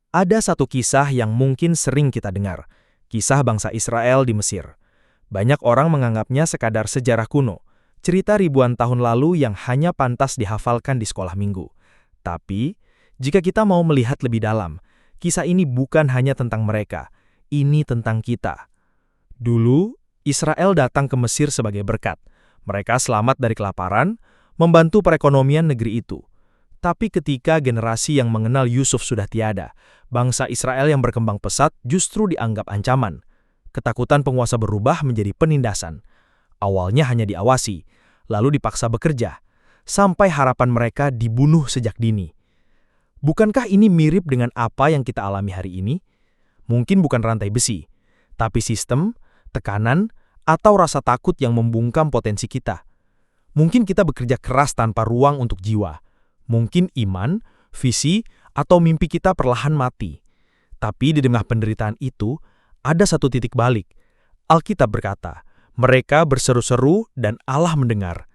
Ada satu kisah yang mungkin sering kita dengar, kisah bangsa Israel di Mesir. Banyak orang menganggapnya sekadar sejarah kuno, cerita ribuan tahun lalu yang hanya pantas dihafalkan di sekolah minggu. Tapi, jika kita mau melihat lebih dalam, kisah ini bukan hanya tentang mereka, ini tentang kita. Dulu, Israel datang ke Mesir sebagai berkat. Mereka selamat dari kelaparan, membantu perekonomian negeri itu. Tapi ketika generasi yang mengenal Yusuf sudah tiada, bangsa Israel yang berkembang pesat justru dianggap ancaman. Ketakutan penguasa berubah menjadi penindasan. Awalnya hanya diawasi, lalu dipaksa bekerja, sampai harapan mereka dibunuh sejak dini. Bukankah ini mirip dengan apa yang kita alami hari ini? Mungkin bukan rantai besi, tapi sistem, tekanan, atau rasa takut yang membungkam potensi kita. Mungkin kita bekerja keras tanpa ruang untuk jiwa. Mungkin iman, visi, atau mimpi kita perlahan mati. Tapi di tengah penderitaan itu, ada satu titik balik. Alkitab berkata, mereka berseru-seru dan Allah mendengar.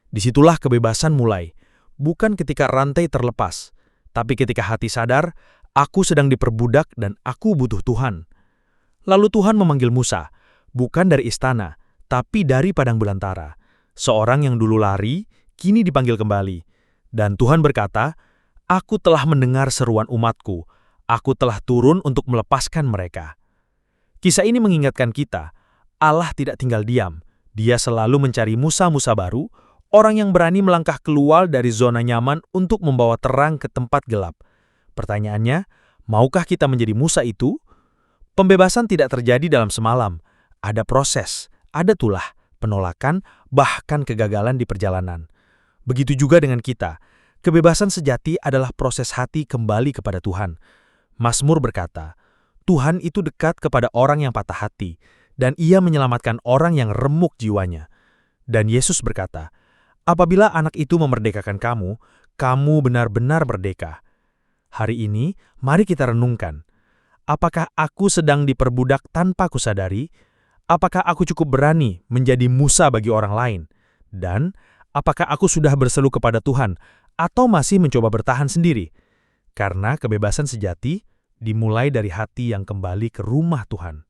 Disitulah kebebasan mulai. Bukan ketika rantai terlepas, tapi ketika hati sadar, aku sedang diperbudak dan aku butuh Tuhan. Lalu Tuhan memanggil Musa, bukan dari istana, tapi dari padang belantara. Seorang yang dulu lari, kini dipanggil kembali. Dan Tuhan berkata, aku telah mendengar seruan umatku, aku telah turun untuk melepaskan mereka. Kisah ini mengingatkan kita, Allah tidak tinggal diam, Dia selalu mencari musa-musa baru, orang yang berani melangkah keluar dari zona nyaman untuk membawa terang ke tempat gelap. Pertanyaannya, maukah kita menjadi Musa itu? Pembebasan tidak terjadi dalam semalam, ada proses, ada tulah, penolakan, bahkan kegagalan di perjalanan. Begitu juga dengan kita. Kebebasan sejati adalah proses hati kembali kepada Tuhan. Mazmur berkata, Tuhan itu dekat kepada orang yang patah hati, dan Ia menyelamatkan orang yang remuk jiwanya. Dan Yesus berkata, apabila anak itu memerdekakan kamu, kamu benar-benar merdeka. Hari ini, mari kita renungkan. Apakah aku sedang diperbudak tanpa kusadari? Apakah aku cukup berani menjadi Musa bagi orang lain? Dan apakah aku sudah berseru kepada Tuhan atau masih mencoba bertahan sendiri? Karena kebebasan sejati dimulai dari hati yang kembali ke rumah Tuhan.